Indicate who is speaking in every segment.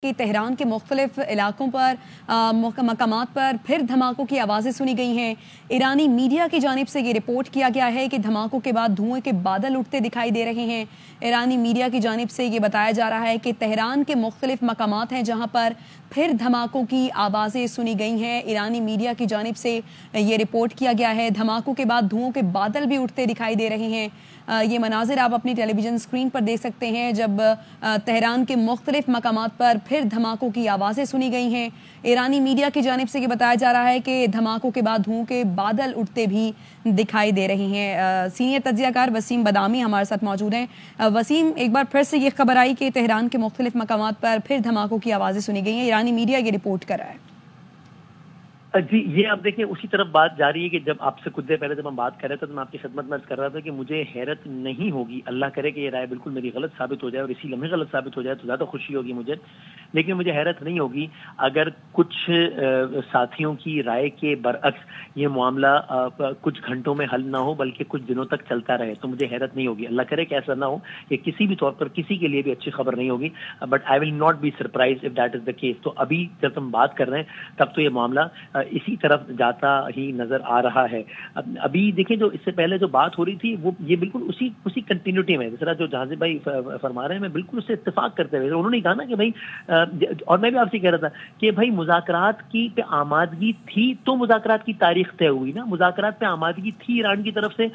Speaker 1: کہ تہران کے مختلف علاقوں پر مقامات پر پھر دھماکوں کی آوازیں سنی گئی ہیں۔ ایرانی میڈیا کی جانب سے یہ رپورٹ کیا گیا ہے کہ دھماکوں کے بعد دھوئیں کے بادل اٹھتے دکھائی دے رہے ہیں۔ ایرانی میڈیا کی جانب سے یہ بتایا جا رہا ہے کہ تہران کے مختلف مقامات ہیں جہاں پر پھر دھماکوں کی آوازیں سنی گئی ہیں۔ ایرانی میڈیا کی جانب سے یہ رپورٹ کیا گیا ہے۔ دھماکوں کے بعد دھوؤں کے بادل بھی اٹھتے دکھائی دے رہے ہیں۔ یہ مناظر آپ اپنی ٹیلی ویژن اسکرین پر دیکھ سکتے ہیں جب تہران کے مختلف مقامات پر پھر دھماکوں کی آوازیں سنی گئی ہیں۔ ایرانی میڈیا کی جانب سے یہ بتایا جا رہا ہے کہ دھماکوں کے بعد دھوؤں کے بادل اٹھتے بھی دکھائی دے رہے ہیں۔ سینئر تجزیہ کار وسیم بادامی ہمارے ساتھ موجود ہیں۔ وسیم، ایک بار پھر سے یہ خبر آئی کہ تہران کے مختلف مقامات پر پھر دھماکوں کی آوازیں سنی گئی ہیں۔ ایرانی میڈیا یہ رپورٹ کر رہا ہے۔
Speaker 2: جی، یہ آپ دیکھیں اسی طرف بات جاری ہے کہ جب آپ سے کچھ دیر پہلے جب ہم بات کر رہے تھے تو میں آپ کی خدمت میں عرض کر رہا تھا کہ مجھے حیرت نہیں ہوگی، اللہ کرے کہ یہ رائے بالکل میری غلط ثابت ہو جائے اور اسی لمحے غلط ثابت ہو جائے تو زیادہ خوشی ہوگی مجھے، لیکن مجھے حیرت نہیں ہوگی اگر کچھ ساتھیوں کی رائے کے برعکس یہ معاملہ کچھ گھنٹوں میں حل نہ ہو بلکہ کچھ دنوں تک چلتا رہے تو مجھے حیرت نہیں ہوگی۔ اللہ کرے کہ ایسا نہ ہو، یہ کسی بھی طور پر کسی کے لیے بھی اچھی خبر نہیں ہوگی، but I will not be surprised if that is the case. تو ابھی جب ہم بات کر رہے ہیں تب تو یہ معاملہ اسی طرف جاتا ہی نظر آ رہا ہے۔ ابھی دیکھیں جو اس سے پہلے جو بات ہو رہی تھی وہ یہ بالکل اسی کنٹینیوٹی میں، جس طرح جو جہاں بھائی فرما رہے ہیں میں بالکل اس سے اتفاق کرتے ہوئے انہوں نے کہا نا کہ بھائی، اور میں بھی آپ سے کہہ رہا تھا کہ بھائی مذاکرات کی پہ آمادگی تھی تو مذاکرات کی تاریخ طے ہوئی نا، مذاکرات پہ آمادگی تھی ایران کی طرف سے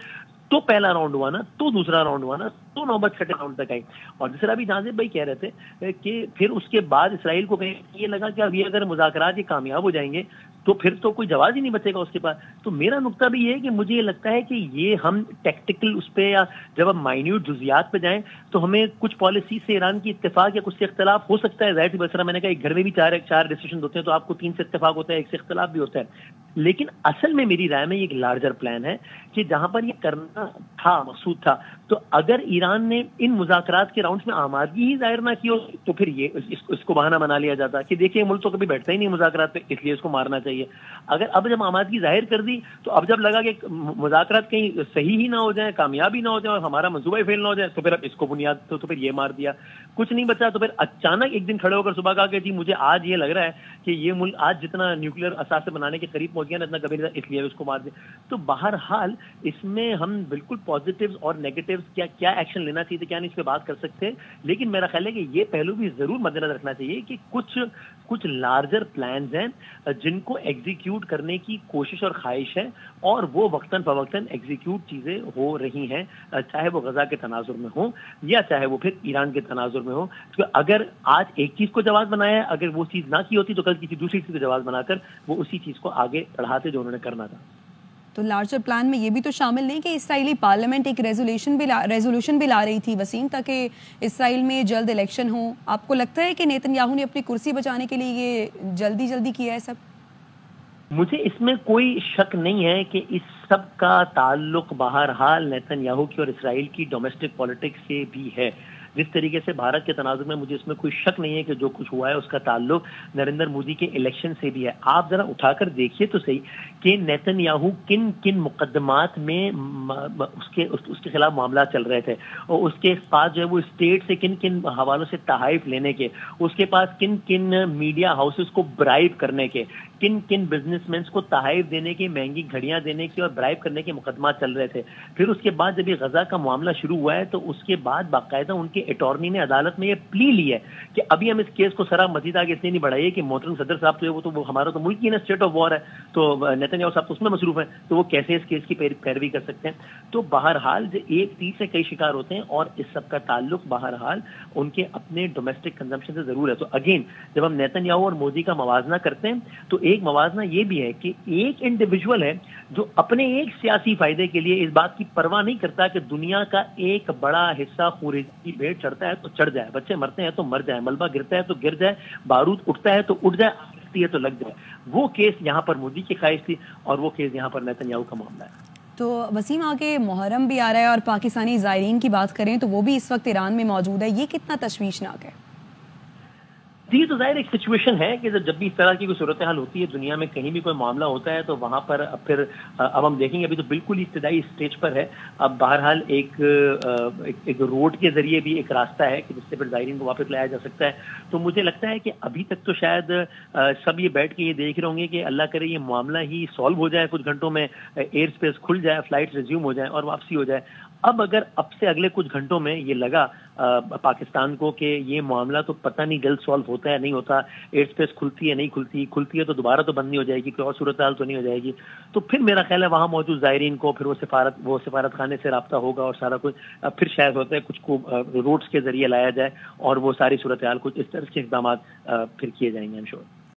Speaker 2: تو پہلا راؤنڈ ہوا نا، تو دوسرا راؤنڈ ہوا نا، تو نوبت چھٹے راؤنڈ تک آئی۔ اور جس طرح ابھی جہاں بھائی کہہ رہے تھے کہ پھر اس کے بعد اسرائیل کو کہیں یہ لگا کہ اب یہ اگر مذاکرات یہ کامیاب ہو جائیں گے تو پھر تو کوئی جواز ہی نہیں بچے گا اس کے پاس۔ تو میرا نقطہ بھی یہ ہے کہ مجھے یہ لگتا ہے کہ یہ ہم ٹیکٹیکل اس پہ یا جب ہم مائنیوٹ جزیات پہ جائیں تو ہمیں کچھ پالیسی سے ایران کی اتفاق یا کچھ سے اختلاف ہو سکتا ہے، ظاہر سی بات ہے، میں نے کہا ایک گھر میں بھی چار ڈیسیشن ہوتے ہیں تو آپ کو 3 سے اتفاق ہوتا ہے، 1 سے اختلاف بھی ہوتا ہے، لیکن اصل میں میری رائے میں یہ ایک لارجر پلان ہے کہ جہاں پر یہ کرنا تھا مقصود تھا تو اگر ایران نے ان مذاکرات کے راؤنڈز میں آمادگی ہی ظاہر نہ کی ہو تو پھر یہ اس کو بہانہ بنا لیا جاتا کہ دیکھیں ملک تو کبھی بیٹھتا ہی نہیں مذاکرات پہ، اس لیے اس کو مارنا چاہیے۔ اگر اب جب آمادگی ظاہر کر دی تو اب جب لگا کہ مذاکرات کہیں صحیح ہی نہ ہو جائیں، کامیابی نہ ہو جائے اور ہمارا منصوبہ ہی فیل نہ ہو جائے تو پھر اب اس کو بنیاد تو پھر یہ مار دیا، کچھ نہیں بچا۔ تو پھر اچانک ایک دن کھڑے ہو کر صبح کہا کہ جی مجھے آج یہ لگ رہا ہے کہ یہ ملک آج جتنا نیوکلیر اثاثے بنانے کے قریب پہنچ گیا نا اتنا کبھی نہیں، اس لیے اس کو مار دیا۔ تو بہرحال اس میں ہم بالکل پازیٹیوز اور نیگیٹیوز کیا ایکشن لینا چاہیے کیا نہیں اس پہ بات کر سکتے، لیکن میرا خیال ہے کہ یہ پہلو بھی ضرور مد نظر رکھنا چاہیے کہ کچھ لارجر پلانز ہیں جن کو ایگزیکیوٹ کرنے کی کوشش اور خواہش ہے اور وہ وقتاً فوقتاً ایگزیکیوٹ چیزیں ہو رہی ہیں، چاہے وہ غزہ کے تناظر میں ہوں یا چاہے وہ پھر ایران کے تناظر میں ہوں۔ تو اگر آج ایک چیز کو جواز بنایا ہے، اگر وہ چیز نہ کی ہوتی تو کل کسی دوسری چیز کو جواز بنا کر وہ اسی چیز کو آگے بڑھاتے جو انہوں نے کرنا تھا۔
Speaker 1: تو لارجر پلان میں یہ بھی تو شامل نہیں کہ اسرائیلی پارلیمنٹ ایک ریزولوشن بھی لا رہی تھی وسیم تاکہ اسرائیل میں جلد الیکشن ہو؟ آپ کو لگتا ہے کہ نیتن یاہو نے اپنی کرسی بچانے کے لیے یہ جلدی کیا ہے سب؟
Speaker 2: مجھے اس میں کوئی شک نہیں ہے کہ اس سب کا تعلق بہرحال نیتن یاہو کی اور اسرائیل کی ڈومیسٹک پالیٹکس سے بھی ہے۔ جس طریقے سے بھارت کے تناظر میں مجھے اس میں کوئی شک نہیں ہے کہ جو کچھ ہوا ہے اس کا تعلق نریندر مودی کے الیکشن سے بھی ہے۔ آپ ذرا اٹھا کر دیکھیے تو صحیح کہ نیتن یاہو کن مقدمات میں اس کے خلاف معاملات چل رہے تھے، اور اس کے پاس جو ہے وہ اسٹیٹ سے کن حوالوں سے تحائف لینے کے، اس کے پاس کن میڈیا ہاؤسز کو برائب کرنے کے، کن بزنس مینس کو تحائف دینے کی، مہنگی گھڑیاں دینے کی اور برائب کرنے کے مقدمات چل رہے تھے۔ پھر اس کے بعد جب یہ غزہ کا معاملہ شروع ہوا ہے تو اس کے بعد باقاعدہ ان کے اٹارنی نے عدالت میں یہ پلی لی ہے کہ ابھی ہم اس کیس کو سرا مزید آگے اس لیے نہیں بڑھائیے کہ محترم صدر صاحب تو وہ ہمارا تو ملک ہی نا اسٹیٹ آف وار ہے، تو نیتن یاہو صاحب تو اس میں مصروف ہیں تو وہ کیسے اس کیس کی پیروی کر سکتے ہیں۔ تو بہرحال ایک تیر سے کئی شکار ہوتے ہیں اور اس سب کا تعلق بہرحال ان کے اپنے ڈومیسٹک کنزمپشن سے ضرور ہے۔ تو اگین جب ہم نیتن یاہو اور مودی کا موازنہ کرتے ہیں تو ایک موازنہ یہ بھی ہے کہ ایک انڈیویجول ہے جو اپنے ایک سیاسی فائدے کے لیے اس بات کی پرواہ نہیں کرتا کہ دنیا کا ایک بڑا حصہ خونریزی کی بھیٹ چڑھتا ہے تو چڑھ جائے، بچے مرتے ہیں تو مر جائے، ملبہ گرتا ہے تو گر جائے، بارود اٹھتا ہے تو اٹھ جائے، آگ لگتی ہے تو لگ جائے۔ وہ کیس یہاں پر مودی کی خواہش تھی اور وہ کیس یہاں پر نیتن یاہو کا معاملہ ہے۔
Speaker 1: تو وسیم، آگے محرم بھی آ رہا ہے اور پاکستانی زائرین کی بات کریں تو وہ بھی اس وقت ایران میں موجود ہے، یہ کتنا تشویشناک ہے؟
Speaker 2: جی تو ظاہر ایک سچویشن ہے کہ جب بھی اس طرح کی کوئی صورتحال ہوتی ہے دنیا میں کہیں بھی کوئی معاملہ ہوتا ہے تو وہاں پر پھر اب ہم دیکھیں گے ابھی تو بالکل ہی ابتدائی اسٹیج پر ہے. اب بہرحال ایک روڈ کے ذریعے بھی ایک راستہ ہے کہ جس سے پھر زائرین کو واپس لایا جا سکتا ہے. تو مجھے لگتا ہے کہ ابھی تک تو شاید سب یہ بیٹھ کے یہ دیکھ رہے ہوں گے کہ اللہ کرے یہ معاملہ ہی سالو ہو جائے, کچھ گھنٹوں میں ایئر اسپیس کھل جائے, فلائٹ ریزیوم ہو جائے اور واپسی ہو جائے. اب اگر اب سے اگلے کچھ گھنٹوں میں یہ لگا پاکستان کو کہ یہ معاملہ تو پتہ نہیں جلد سالو ہوتا ہے نہیں ہوتا, ایئر اسپیس کھلتی ہے نہیں کھلتی ہے تو دوبارہ تو بند نہیں ہو جائے گی, کوئی اور صورتحال تو نہیں ہو جائے گی, تو پھر میرا خیال ہے وہاں موجود زائرین کو پھر وہ سفارت خانے سے رابطہ ہوگا اور سارا کچھ پھر شاید ہوتا ہے کچھ کو روڈس کے ذریعے لایا جائے اور وہ ساری صورتحال کچھ اس طرح کے اقدامات پھر کیے جائیں گے.